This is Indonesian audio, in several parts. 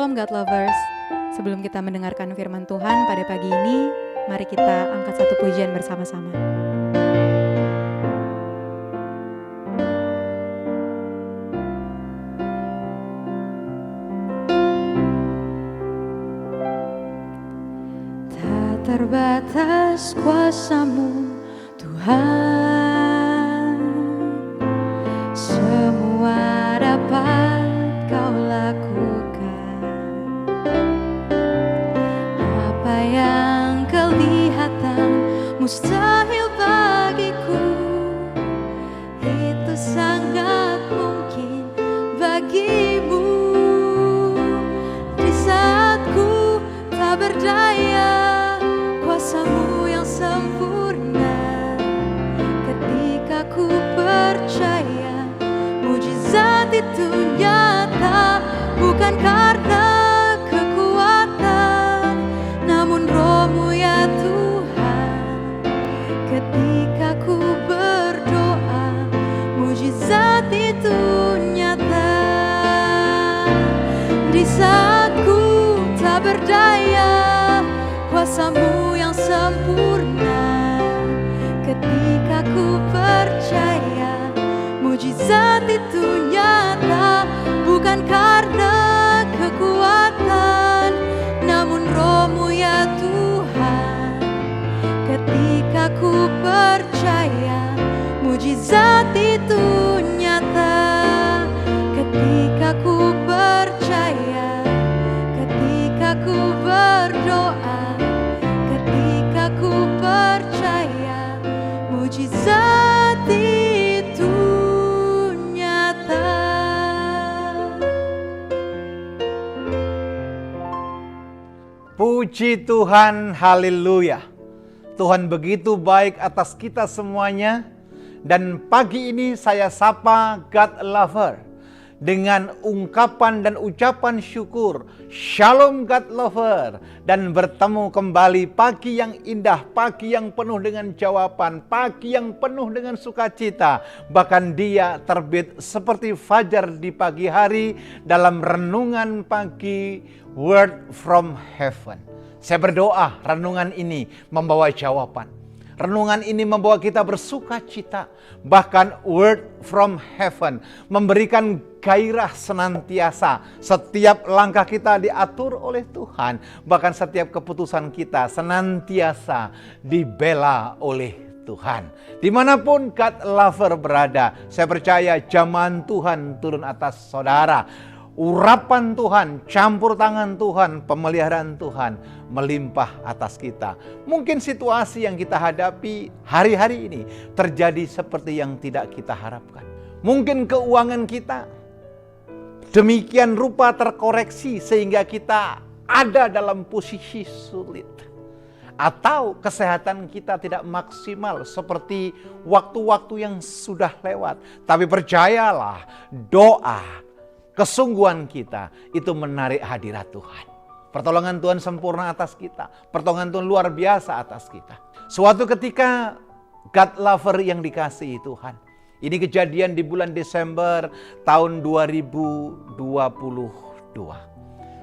Shalom God Lovers. Sebelum kita mendengarkan firman Tuhan pada pagi ini, mari kita angkat satu pujian bersama-sama. Tak terbatas kuasa-Mu, Tuhan, semua dapat Kau lakukan. Apa yang kelihatan mustahil bagiku, itu sangat mungkin bagimu. Di saat ku tak berdaya, kuasa-Mu yang sempurna. Ketika ku percaya, mujizat itu nyata, bukan karena kekuatan, namun Roh-Mu ya Tuhan. Ketika ku berdoa, mujizat itu nyata. Di saat ku tak berdaya, kuasa-Mu yang sempurna. Ketika ku percaya, mujizat itu nyata, bukan karena kekuatan, namun Roh-Mu ya Tuhan. Ketika ku percaya, mujizat itu nyata. Ketika ku percaya, ketika ku berdoa, ketika ku percaya, mujizat itu nyata. Puji Tuhan, haleluya. Tuhan begitu baik atas kita semuanya. Dan pagi ini saya sapa God Lover dengan ungkapan dan ucapan syukur. Shalom God Lover. Dan bertemu kembali pagi yang indah, pagi yang penuh dengan jawaban, pagi yang penuh dengan sukacita. Bahkan dia terbit seperti fajar di pagi hari dalam renungan pagi Word from Heaven. Saya berdoa renungan ini membawa jawaban. Renungan ini membawa kita bersuka cita. Bahkan Word from Heaven memberikan gairah senantiasa. Setiap langkah kita diatur oleh Tuhan. Bahkan setiap keputusan kita senantiasa dibela oleh Tuhan. Dimanapun God Lover berada, saya percaya zaman Tuhan turun atas saudara. Urapan Tuhan, campur tangan Tuhan, pemeliharaan Tuhan melimpah atas kita. Mungkin situasi yang kita hadapi hari-hari ini terjadi seperti yang tidak kita harapkan. Mungkin keuangan kita demikian rupa terkoreksi sehingga kita ada dalam posisi sulit. Atau kesehatan kita tidak maksimal seperti waktu-waktu yang sudah lewat. Tapi percayalah, doa, kesungguhan kita itu menarik hadirat Tuhan. Pertolongan Tuhan sempurna atas kita. Pertolongan Tuhan luar biasa atas kita. Suatu ketika God Lover yang dikasihi Tuhan. Ini kejadian di bulan Desember tahun 2022.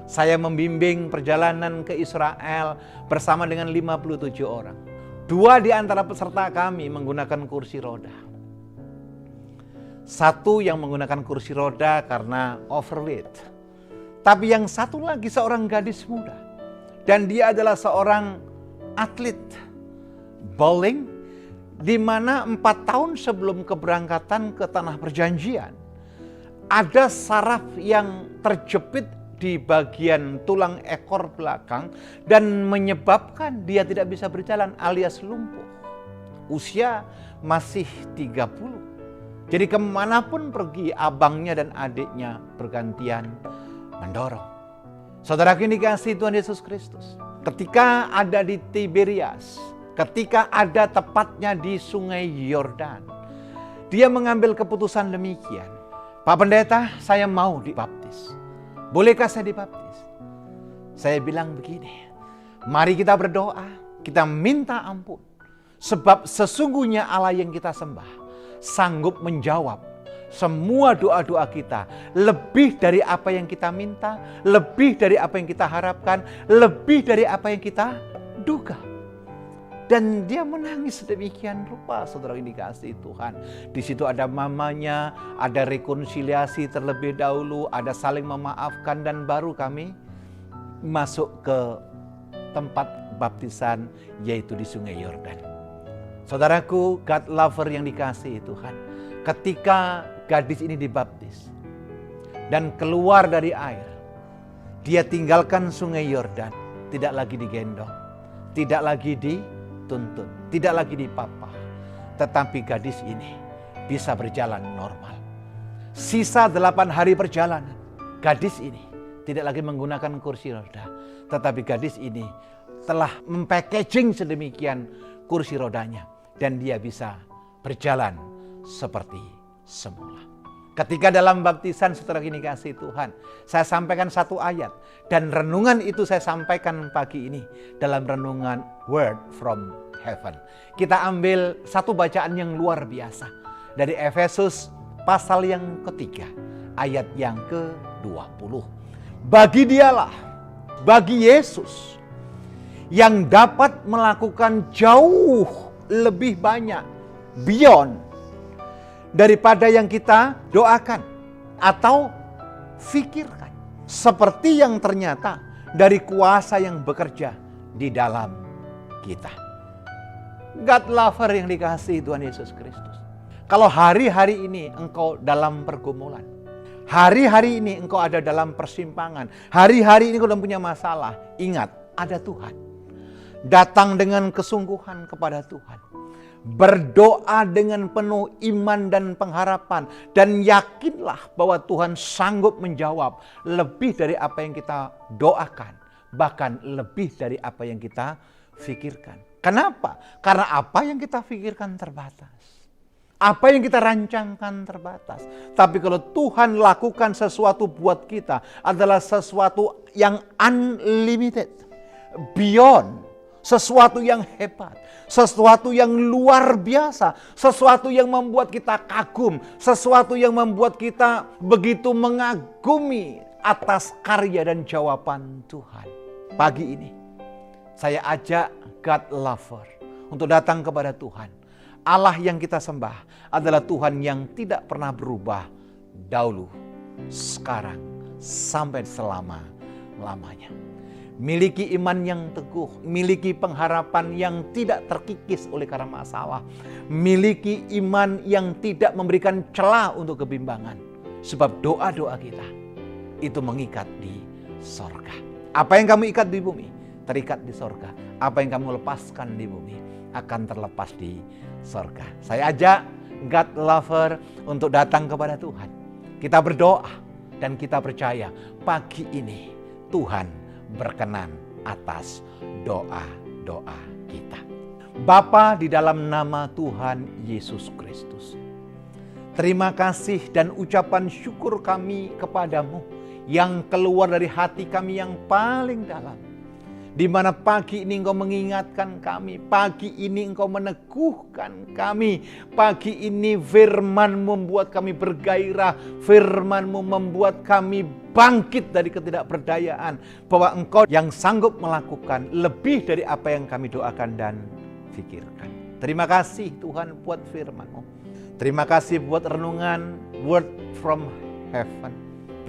Saya membimbing perjalanan ke Israel bersama dengan 57 orang. 2 di antara peserta kami menggunakan kursi roda. Satu yang menggunakan kursi roda karena overweight. Tapi yang satu lagi seorang gadis muda. Dan dia adalah seorang atlet bowling. Di mana 4 tahun sebelum keberangkatan ke Tanah Perjanjian, ada saraf yang terjepit di bagian tulang ekor belakang. Dan menyebabkan dia tidak bisa berjalan alias lumpuh. Usia masih 30. Jadi kemanapun pergi, abangnya dan adiknya bergantian mendorong. Saudara kini dikasihi Tuhan Yesus Kristus. Ketika ada di Tiberias, ketika ada tepatnya di Sungai Yordan, dia mengambil keputusan demikian. Pak Pendeta, saya mau dibaptis. Bolehkah saya dibaptis? Saya bilang begini, mari kita berdoa, kita minta ampun. Sebab sesungguhnya Allah yang kita sembah sanggup menjawab semua doa-doa kita lebih dari apa yang kita minta, lebih dari apa yang kita harapkan, lebih dari apa yang kita duga. Dan dia menangis sedemikian rupa, saudara ini kasih Tuhan. Di situ ada mamanya, ada rekonsiliasi terlebih dahulu, ada saling memaafkan, dan baru kami masuk ke tempat baptisan, yaitu di Sungai Yordan. Saudaraku, God lover yang dikasihi Tuhan, ketika gadis ini dibaptis dan keluar dari air, dia tinggalkan Sungai Yordan, tidak lagi digendong, tidak lagi dituntun, tidak lagi dipapah, tetapi gadis ini bisa berjalan normal. Sisa 8 hari perjalanan, gadis ini tidak lagi menggunakan kursi roda, tetapi gadis ini telah mempackaging sedemikian kursi rodanya, dan dia bisa berjalan seperti semula. Ketika dalam baptisan, saudara ini kasih Tuhan, saya sampaikan satu ayat, dan renungan itu saya sampaikan pagi ini dalam renungan Word from Heaven. Kita ambil satu bacaan yang luar biasa dari Efesus pasal yang ketiga, ayat yang ke-20. Bagi dialah, bagi Yesus, yang dapat melakukan jauh lebih banyak, beyond, daripada yang kita doakan atau fikirkan. Seperti yang ternyata dari kuasa yang bekerja di dalam kita. God lover yang dikasihi Tuhan Yesus Kristus. Kalau hari-hari ini engkau dalam pergumulan, hari-hari ini engkau ada dalam persimpangan, hari-hari ini engkau dalam punya masalah, ingat, ada Tuhan. Datang dengan kesungguhan kepada Tuhan. Berdoa dengan penuh iman dan pengharapan, dan yakinlah bahwa Tuhan sanggup menjawab lebih dari apa yang kita doakan, bahkan lebih dari apa yang kita fikirkan. Kenapa? Karena apa yang kita fikirkan terbatas, apa yang kita rancangkan terbatas. Tapi kalau Tuhan lakukan sesuatu buat kita adalah sesuatu yang unlimited, beyond, sesuatu yang hebat, sesuatu yang luar biasa, sesuatu yang membuat kita kagum, sesuatu yang membuat kita begitu mengagumi atas karya dan jawaban Tuhan. Pagi ini saya ajak God lover untuk datang kepada Tuhan. Allah yang kita sembah adalah Tuhan yang tidak pernah berubah dahulu, sekarang, sampai selama-lamanya. Miliki iman yang teguh, miliki pengharapan yang tidak terkikis oleh karena masalah, miliki iman yang tidak memberikan celah untuk kebimbangan. Sebab doa-doa kita itu mengikat di sorga. Apa yang kamu ikat di bumi, terikat di sorga. Apa yang kamu lepaskan di bumi, akan terlepas di sorga. Saya ajak God lover untuk datang kepada Tuhan. Kita berdoa dan kita percaya pagi ini Tuhan berkenan atas doa-doa kita. Bapa, di dalam nama Tuhan Yesus Kristus, terima kasih dan ucapan syukur kami kepadamu yang keluar dari hati kami yang paling dalam. Di mana pagi ini Engkau mengingatkan kami, pagi ini Engkau meneguhkan kami, pagi ini firman membuat kami bergairah, firman-Mu membuat kami bangkit dari ketidakberdayaan, bahwa Engkau yang sanggup melakukan lebih dari apa yang kami doakan dan pikirkan. Terima kasih Tuhan buat firman-Mu. Terima kasih buat renungan Word from Heaven.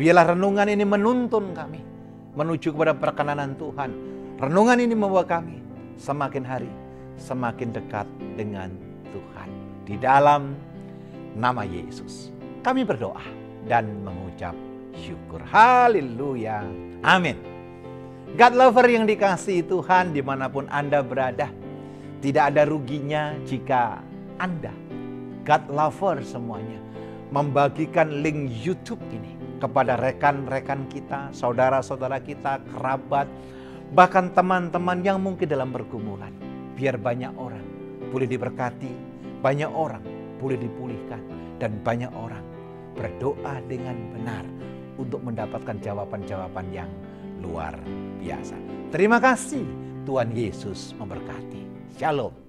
Biarlah renungan ini menuntun kami menuju kepada perkenanan Tuhan. Renungan ini membawa kami semakin hari semakin dekat dengan Tuhan. Di dalam nama Yesus kami berdoa dan mengucap syukur. Haleluya. Amin. God lover yang dikasihi Tuhan, dimanapun Anda berada, tidak ada ruginya jika Anda, God lover semuanya, membagikan link YouTube ini kepada rekan-rekan kita, saudara-saudara kita, kerabat, bahkan teman-teman yang mungkin dalam pergumulan. Biar banyak orang boleh diberkati, banyak orang boleh dipulihkan, dan banyak orang berdoa dengan benar untuk mendapatkan jawaban-jawaban yang luar biasa. Terima kasih, Tuhan Yesus memberkati. Shalom.